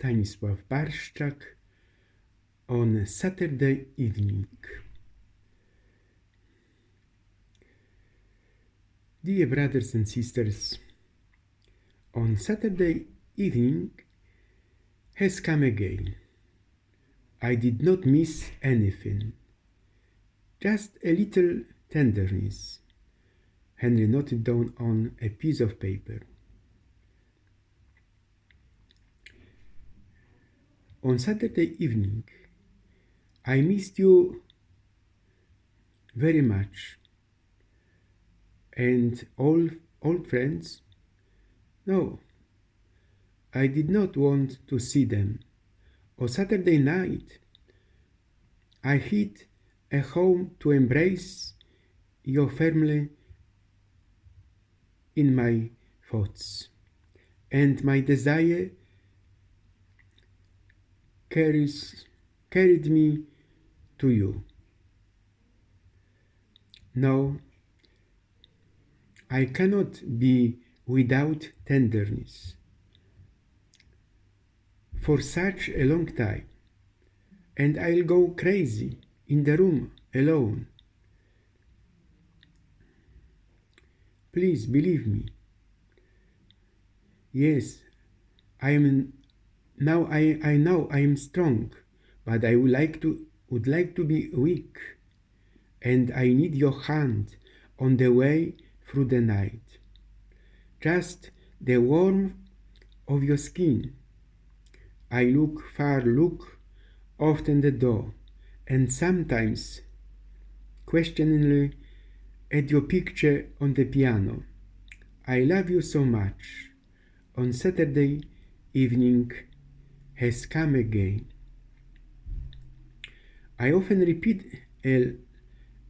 Stanisław Barszczak on Saturday evening. Dear brothers and sisters, on Saturday evening has come again. I did not miss anything, just a little tenderness. Henry noted down on a piece of paper. On Saturday evening, I missed you very much. And old friends? No, I did not want to see them. On Saturday night, I hid at home to embrace you firmly in my thoughts, and my desire carried me to you. No, I cannot be without tenderness for such a long time, and I'll go crazy in the room alone. Please believe me. Yes, I know I am strong, but I would like to be weak, and I need your hand on the way through the night. Just the warmth of your skin. I look often the door, and sometimes questioningly at your picture on the piano. I love you so much. On Saturday evening has come again. I often repeat a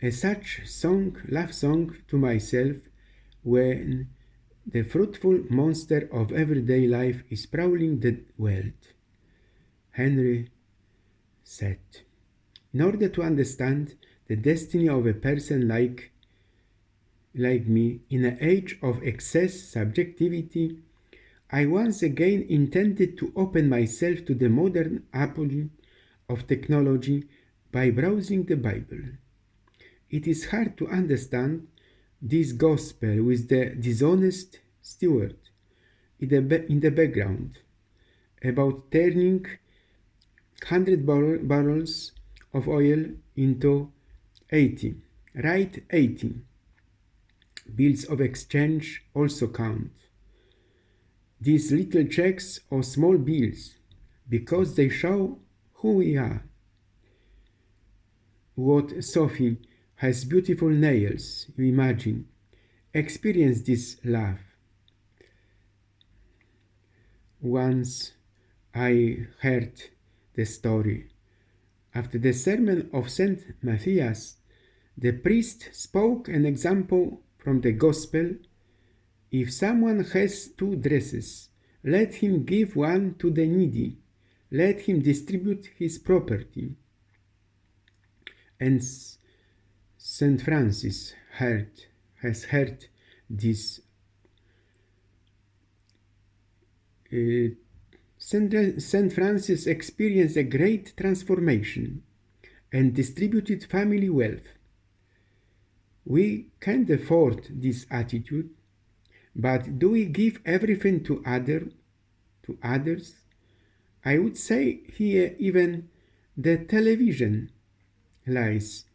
such love song to myself when the fruitful monster of everyday life is prowling the world. Henry said, in order to understand the destiny of a person like me in an age of excess subjectivity, I once again intended to open myself to the modern apogee of technology by browsing the Bible. It is hard to understand this gospel with the dishonest steward in the background about turning 100 barrels of oil into 80. Right, 80. Bills of exchange also count. These little checks or small bills, because they show who we are. What Sophie has beautiful nails, you imagine. Experience this love. Once I heard the story. After the sermon of St. Matthias, the priest spoke an example from the Gospel. If someone has 2 dresses, let him give one to the needy. Let him distribute his property. And St. Francis has heard this. St. Francis experienced a great transformation and distributed family wealth. We can't afford this attitude, but do we give everything to others? I would say here even the television lies,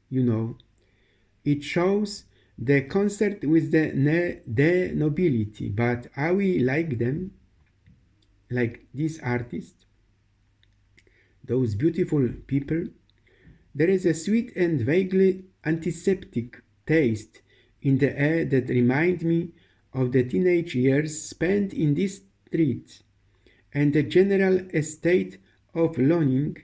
It shows the concert with the nobility, but are we like them? Like these artists? Those beautiful people? There is a sweet and vaguely antiseptic taste in the air that reminds me of the teenage years spent in these streets and the general state of longing,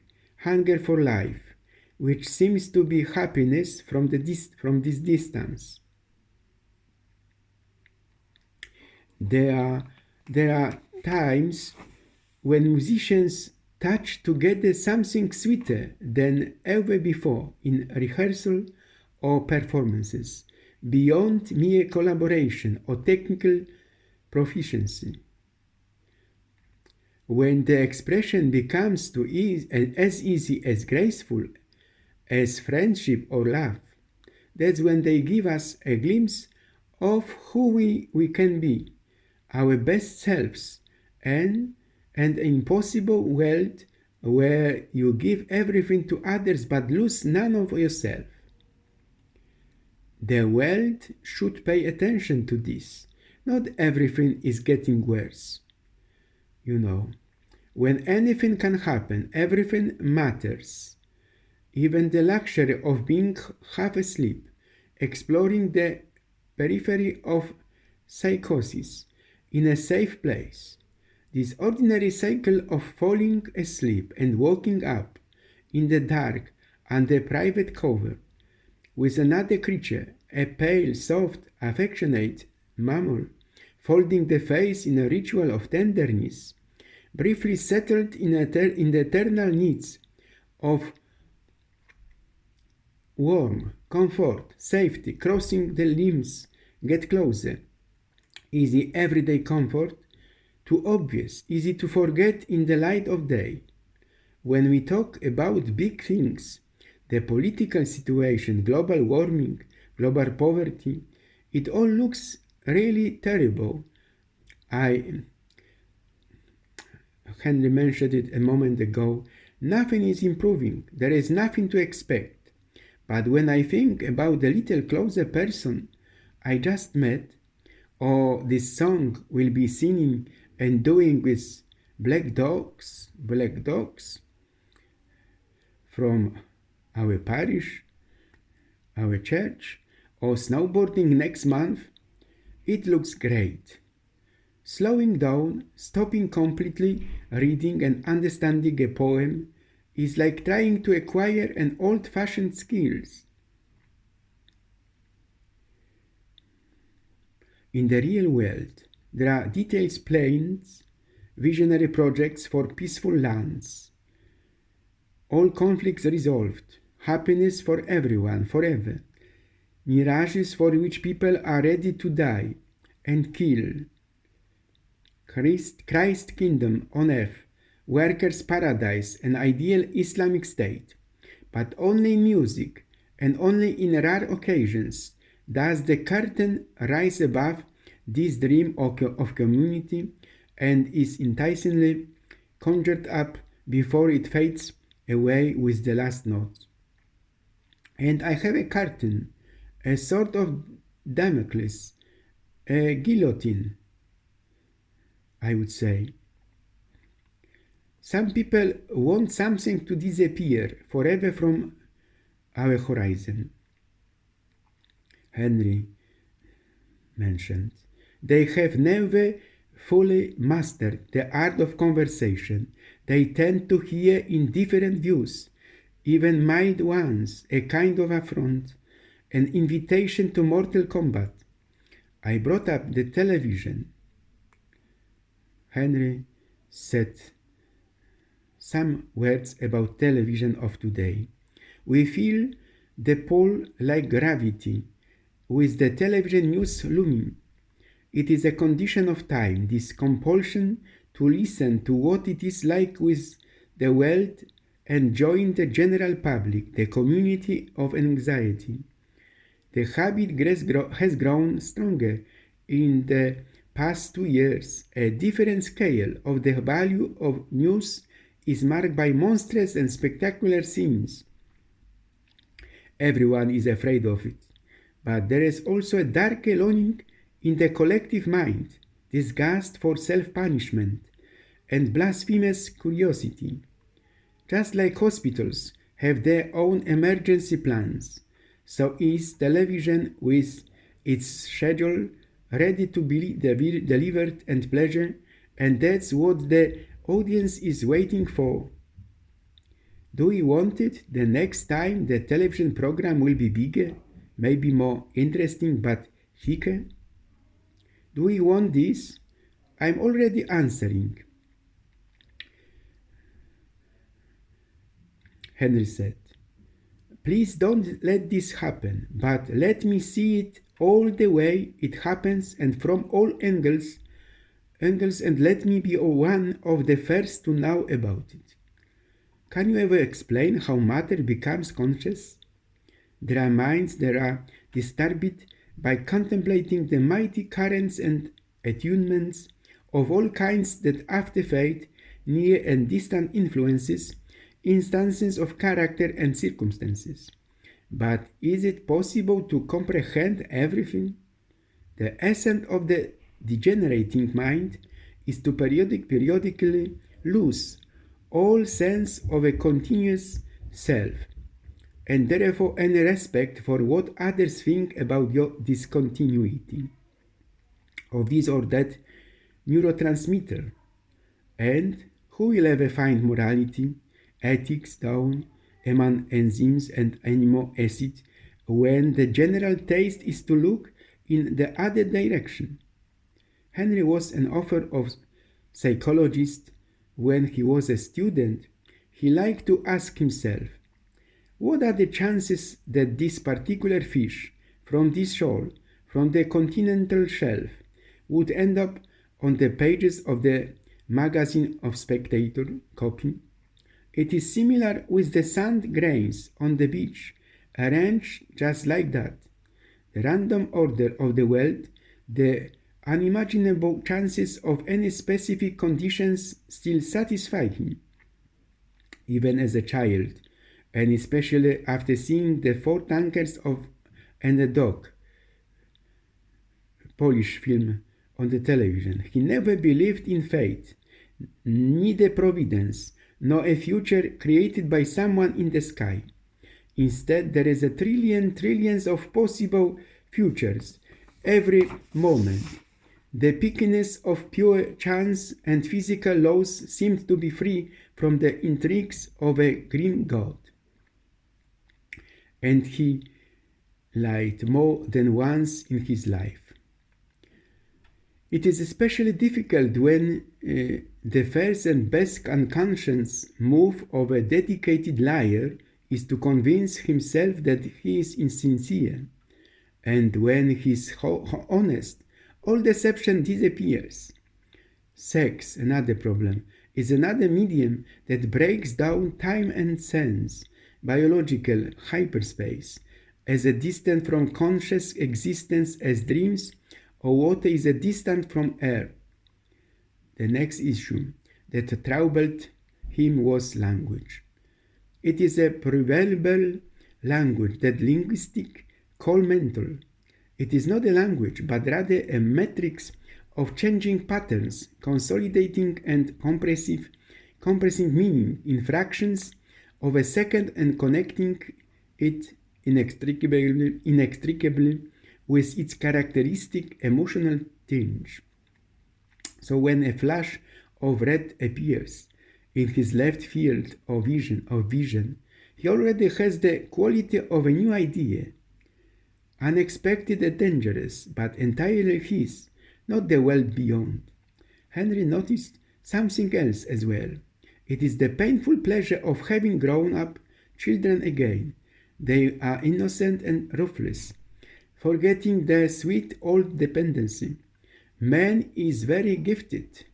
hunger for life, which seems to be happiness from this distance. There are times when musicians touch together something sweeter than ever before in rehearsal or performances, beyond mere collaboration or technical proficiency. When the expression becomes as easy as graceful as friendship or love, that's when they give us a glimpse of who we can be, our best selves, and an impossible world where you give everything to others but lose none of yourself. The world should pay attention to this. Not everything is getting worse. You know, when anything can happen, everything matters. Even the luxury of being half asleep, exploring the periphery of psychosis in a safe place. This ordinary cycle of falling asleep and waking up in the dark under private cover with another creature, a pale, soft, affectionate mammal, folding the face in a ritual of tenderness, briefly settled in the eternal needs of warmth, comfort, safety, crossing the limbs, get closer. Easy everyday comfort, too obvious, easy to forget in the light of day. When we talk about big things, the political situation, global warming, global poverty, it all looks really terrible. Henry mentioned it a moment ago. Nothing is improving. There is nothing to expect. But when I think about the little closer person I just met, or this song will be singing and doing with black dogs from our parish, our church, or snowboarding next month, it looks great. Slowing down, stopping completely, reading and understanding a poem is like trying to acquire an old-fashioned skills. In the real world, there are detailed plans, visionary projects for peaceful lands. All conflicts resolved, happiness for everyone, forever. Mirages for which people are ready to die and kill. Christ kingdom on earth, workers' paradise, an ideal Islamic state. But only in music, and only in rare occasions, does the curtain rise above this dream of community and is enticingly conjured up before it fades away with the last note. And I have a curtain, a sort of Damocles, a guillotine, I would say. Some people want something to disappear forever from our horizon. Henry mentioned. They have never fully mastered the art of conversation. They tend to hear indifferent views, even mild ones, a kind of affront, an invitation to mortal combat. I brought up the television. Henry said some words about television of today. We feel the pull like gravity, with the television news looming. It is a condition of time, this compulsion to listen to what it is like with the world and join the general public, the community of anxiety. The habit has grown stronger in the past 2 years. A different scale of the value of news is marked by monstrous and spectacular scenes. Everyone is afraid of it, but there is also a dark longing in the collective mind, disgust for self-punishment, and blasphemous curiosity. Just like hospitals have their own emergency plans, so is television with its schedule ready to be delivered and pleasure, and that's what the audience is waiting for. Do we want it the next time the television program will be bigger, maybe more interesting but thicker? Do we want this? I'm already answering. Henry said, please don't let this happen, but let me see it all the way it happens and from all angles Engels, and let me be one of the first to know about it. Can you ever explain how matter becomes conscious? There are minds that are disturbed by contemplating the mighty currents and attunements of all kinds that after fate, near and distant influences, instances of character and circumstances. But is it possible to comprehend everything? The essence of the degenerating mind is to periodically lose all sense of a continuous self, and therefore any respect for what others think about your discontinuity of this or that neurotransmitter. And who will ever find morality, ethics down among enzymes and amino acids when the general taste is to look in the other direction? Henry was an author of psychologist. When he was a student, he liked to ask himself, what are the chances that this particular fish from this shoal, from the continental shelf, would end up on the pages of the magazine of Spectator copy? It is similar with the sand grains on the beach, arranged just like that. The random order of the world, the unimaginable chances of any specific conditions still satisfy him, even as a child, and especially after seeing the four tankers and a dog Polish film on the television. He never believed in fate, neither providence, nor a future created by someone in the sky. Instead, there is a trillions of possible futures every moment. The pickiness of pure chance and physical laws seemed to be free from the intrigues of a grim god. And he lied more than once in his life. It is especially difficult when the first and best unconscious move of a dedicated liar is to convince himself that he is insincere, and when he is honest, all deception disappears. Sex, another problem, is another medium that breaks down time and sense, biological hyperspace, as a distant from conscious existence as dreams, or water is a distant from air. The next issue that troubled him was language. It is a prevailable language that linguistics call mental. It is not a language, but rather a matrix of changing patterns, consolidating and compressing meaning in fractions of a second and connecting it inextricably with its characteristic emotional tinge. So when a flash of red appears in his left field of vision, he already has the quality of a new idea, unexpected and dangerous, but entirely his, not the world beyond. Henry noticed something else as well. It is the painful pleasure of having grown up children again. They are innocent and ruthless, forgetting their sweet old dependency. Man is very gifted,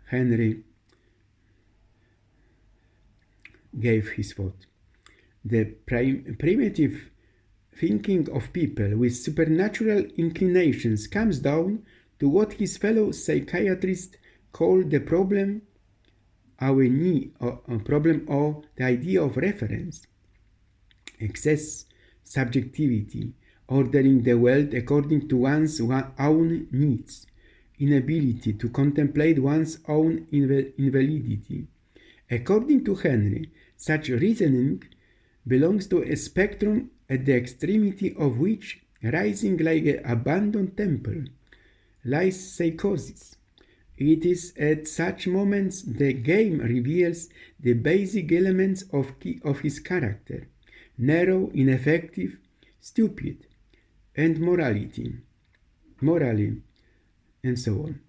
Henry gave his thought. The primitive thinking of people with supernatural inclinations comes down to what his fellow psychiatrists call the problem or the idea of reference, excess subjectivity, ordering the world according to one's own needs, inability to contemplate one's own invalidity. According to Henry, such reasoning belongs to a spectrum at the extremity of which, rising like an abandoned temple, lies psychosis. It is at such moments the game reveals the basic elements of his character: narrow, ineffective, stupid, and morally, and so on.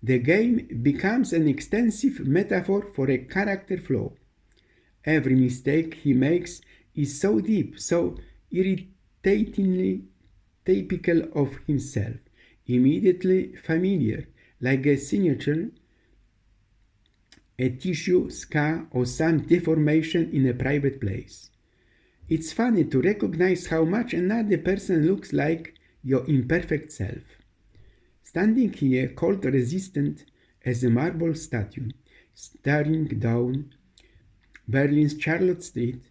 The game becomes an extensive metaphor for a character flaw. Every mistake he makes is so deep, so irritatingly typical of himself, immediately familiar, like a signature, a tissue scar, or some deformation in a private place. It's funny to recognize how much another person looks like your imperfect self. Standing here, cold resistant as a marble statue, staring down Berlin's Charlotte Street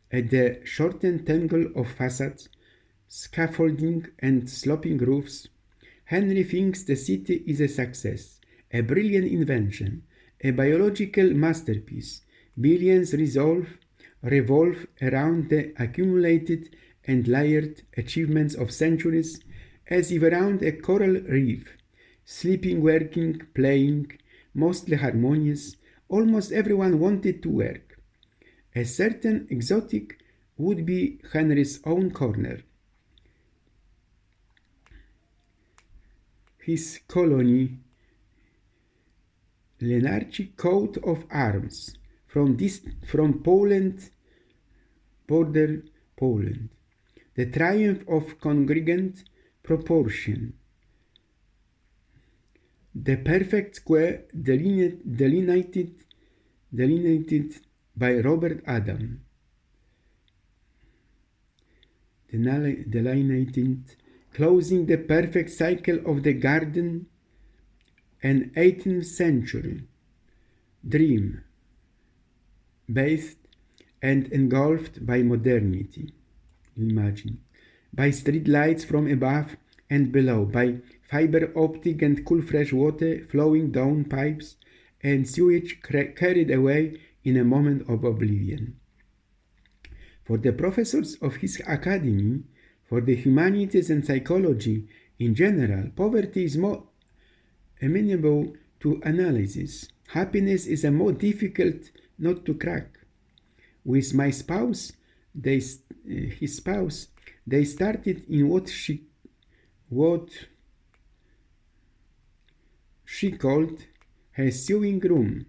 at the shortened tangle of facades, scaffolding, and sloping roofs, Henry thinks the city is a success, a brilliant invention, a biological masterpiece. Billions revolve around the accumulated and layered achievements of centuries, as if around a coral reef, sleeping, working, playing, mostly harmonious. Almost everyone wanted to work. A certain exotic would be Henry's own corner. His colony, Lenarchi coat of arms, from Poland, border Poland. The triumph of congruent proportion. The perfect square delineated by Robert Adam. Delineated, closing the perfect cycle of the garden, an 18th century dream, bathed and engulfed by modernity. Imagine, by street lights from above and below, by fiber optic and cool fresh water flowing down pipes, and sewage carried away in a moment of oblivion. For the professors of his academy, for the humanities and psychology in general, poverty is more amenable to analysis. Happiness is a more difficult nut to crack. With my spouse, his spouse, they started in what she called her sewing room.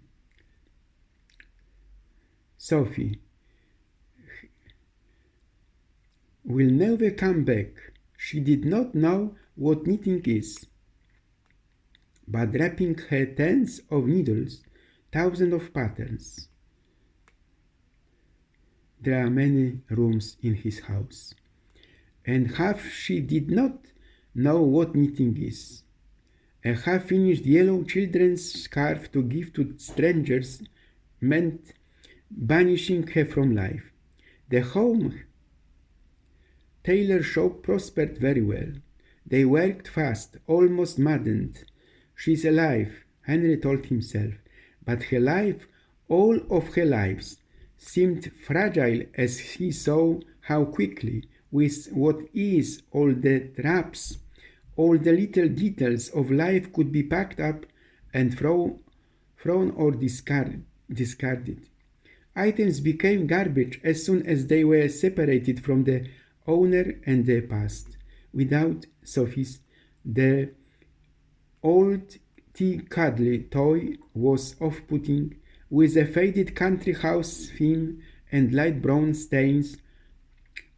Sophie will never come back. She did not know what knitting is, but wrapping her tens of needles, thousands of patterns. There are many rooms in his house, and half she did not know what knitting is. A half-finished yellow children's scarf to give to strangers meant banishing her from life. The home tailor shop prospered very well. They worked fast, almost maddened. She's alive, Henry told himself, but her life, all of her lives, seemed fragile as he saw how quickly, with what ease, all the traps, all the little details of life could be packed up and thrown or discarded. Items became garbage as soon as they were separated from the owner and their past. Without Sophie's, the old tea-cuddly toy was off-putting, with a faded country house theme and light brown stains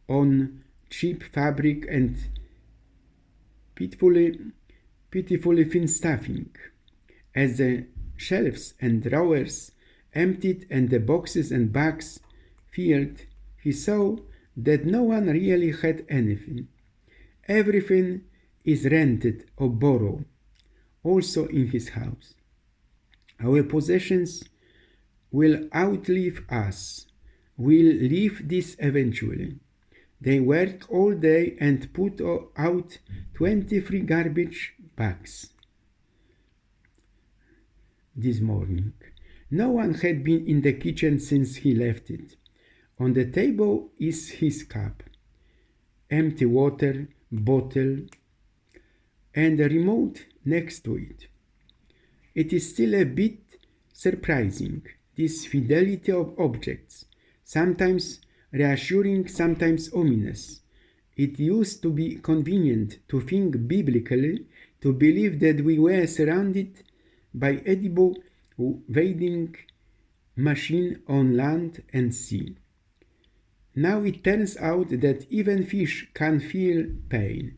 on cheap fabric and pitifully thin stuffing. As the shelves and drawers emptied and the boxes and bags filled, he saw that no one really had anything. Everything is rented or borrowed, also in his house. Our possessions will outlive us. We'll leave this eventually. They work all day and put out 23 garbage bags. This morning, no one had been in the kitchen since he left it. On the table is his cup, empty water bottle, and a remote next to it. It is still a bit surprising, this fidelity of objects, sometimes reassuring, sometimes ominous. It used to be convenient to think biblically, to believe that we were surrounded by edible vending machine on land and sea. Now it turns out that even fish can feel pain.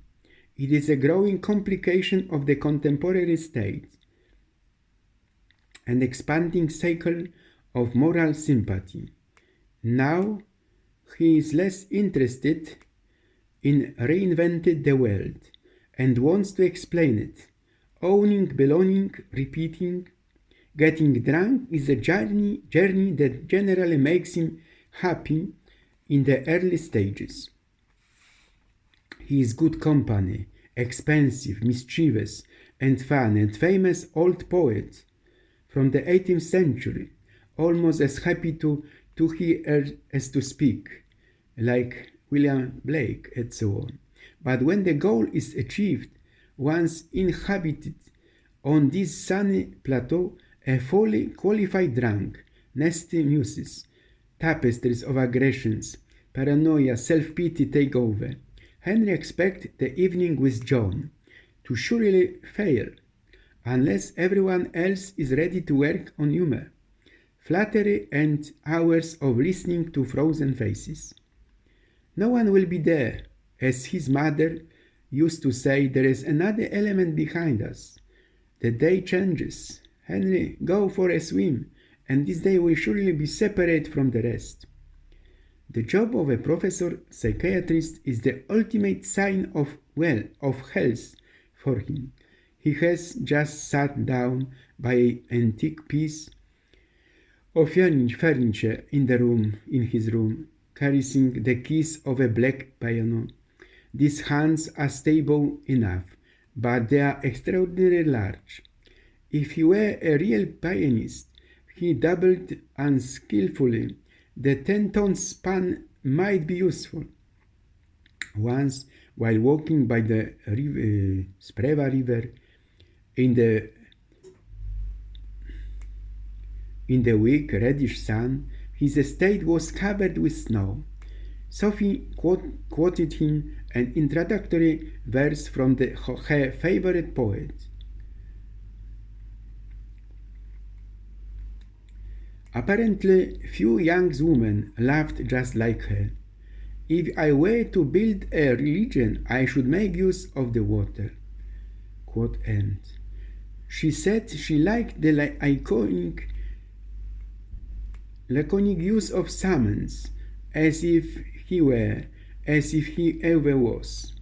It is a growing complication of the contemporary state. and expanding cycle of moral sympathy. Now he is less interested in reinventing the world and wants to explain it. Owning, belonging, repeating, getting drunk is a journey that generally makes him happy in the early stages. He is good company, expensive, mischievous, and fun, and famous old poet from the 18th century, almost as happy to hear as to speak, like William Blake, and so on. But when the goal is achieved, once inhabited on this sunny plateau, a fully qualified drunk, nasty muses, tapestries of aggressions, paranoia, self-pity take over. Henry expects the evening with John to surely fail, unless everyone else is ready to work on humor, flattery, and hours of listening to frozen faces. No one will be there. As his mother used to say, there is another element behind us. The day changes. Henry, go for a swim, and this day will surely be separate from the rest. The job of a professor psychiatrist is the ultimate sign of health for him. He has just sat down by an antique piece of furniture in his room, caressing the keys of a black piano. These hands are stable enough, but they are extraordinarily large. If he were a real pianist, he doubled unskillfully. The 10-ton span might be useful. Once, while walking by the Spreva River in the weak reddish sun, his estate was covered with snow. Sophie quoted him an introductory verse from her favorite poet. Apparently, few young women laughed just like her. If I were to build a religion, I should make use of the water. Quote end. She said she liked the laconic use of summons, as if he ever was.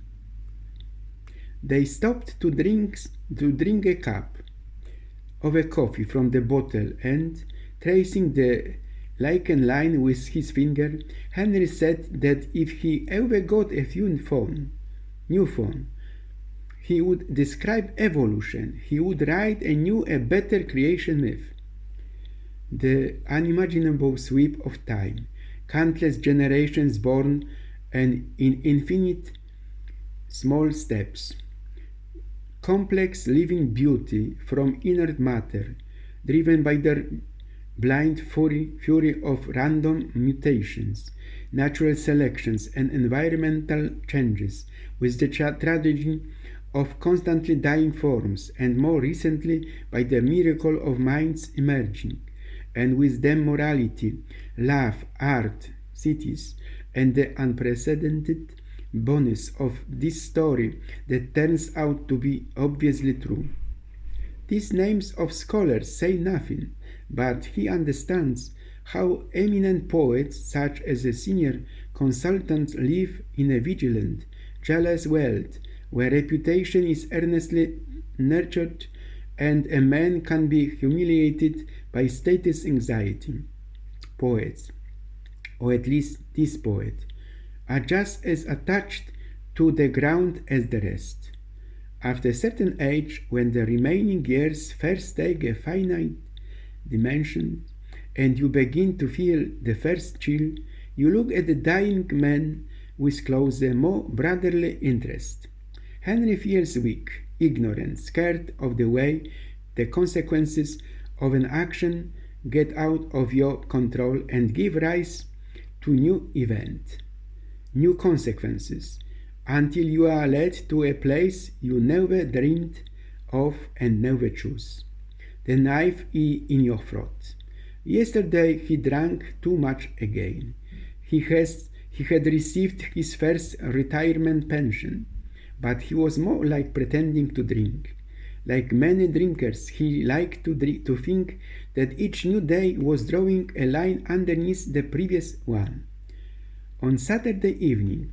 They stopped to drink a cup of a coffee from the bottle, and tracing the lichen line with his finger, Henry said that if he ever got a new phone, he would describe evolution. He would write a better creation myth. The unimaginable sweep of time, countless generations born and in infinite small steps, complex living beauty from inert matter, driven by their blind fury of random mutations, natural selections, and environmental changes, with the tragedy of constantly dying forms, and more recently by the miracle of minds emerging, and with them morality, love, art, cities, and the unprecedented bonus of this story that turns out to be obviously true. These names of scholars say nothing, but he understands how eminent poets such as a senior consultant live in a vigilant, jealous world where reputation is earnestly nurtured and a man can be humiliated by status anxiety. Poets, or at least this poet, are just as attached to the ground as the rest. After a certain age, when the remaining years first take a finite dimension, and you begin to feel the first chill, you look at the dying man with closer, more brotherly interest. Henry feels weak, ignorant, scared of the way the consequences of an action get out of your control and give rise to new events, new consequences, until you are led to a place you never dreamed of and never chose. The knife in your throat. Yesterday he drank too much again. He had received his first retirement pension, but he was more like pretending to drink. Like many drinkers, he liked to think that each new day was drawing a line underneath the previous one. On Saturday evening,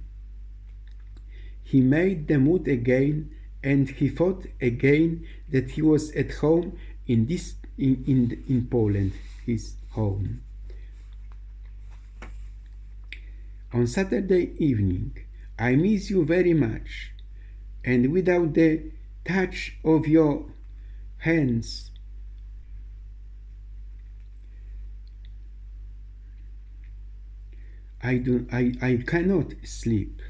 he made the mood again, and he thought again that he was at home in Poland, his home. On Saturday evening, I miss you very much, and without the touch of your hands, I cannot sleep.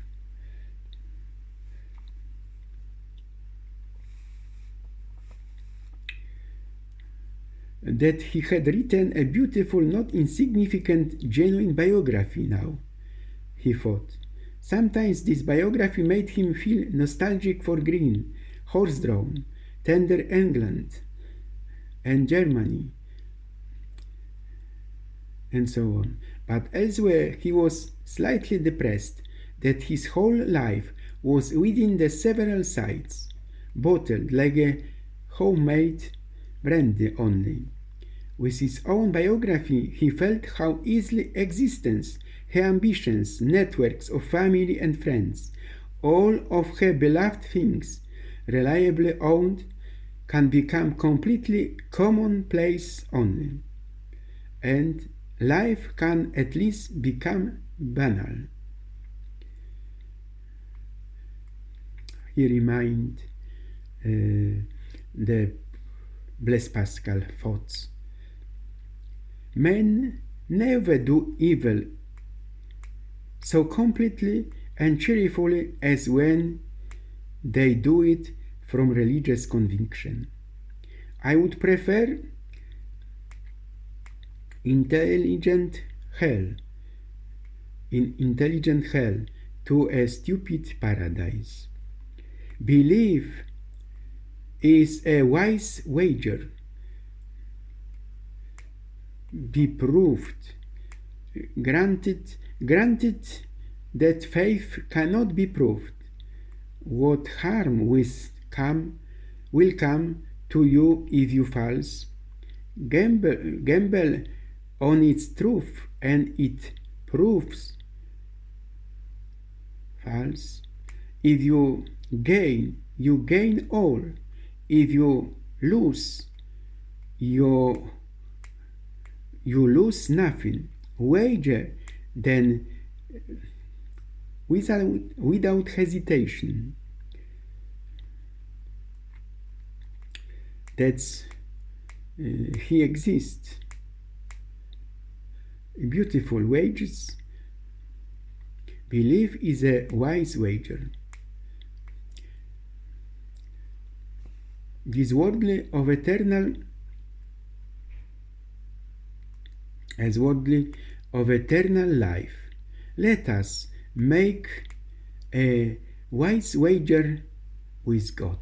That he had written a beautiful, not insignificant, genuine biography now, he thought. Sometimes this biography made him feel nostalgic for green, horse-drawn, tender England and Germany, and so on. But elsewhere he was slightly depressed that his whole life was within the several sides, bottled like a homemade brandy only. With his own biography, he felt how easily existence, her ambitions, networks of family and friends, all of her beloved things, reliably owned, can become completely commonplace only. And life can at least become banal. He reminded the Blaise Pascal thoughts. Men never do evil so completely and cheerfully as when they do it from religious conviction. I would prefer intelligent hell to a stupid paradise. Belief is a wise wager. Be proved. Granted that faith cannot be proved. What harm will come to you if you false? Gamble on its truth, and it proves false. If you gain all. If you lose, you lose nothing. Wager then without hesitation. That's he exists. Beautiful wages. Belief is a wise wager. This worldly of eternal life. Let us make a wise wager with God.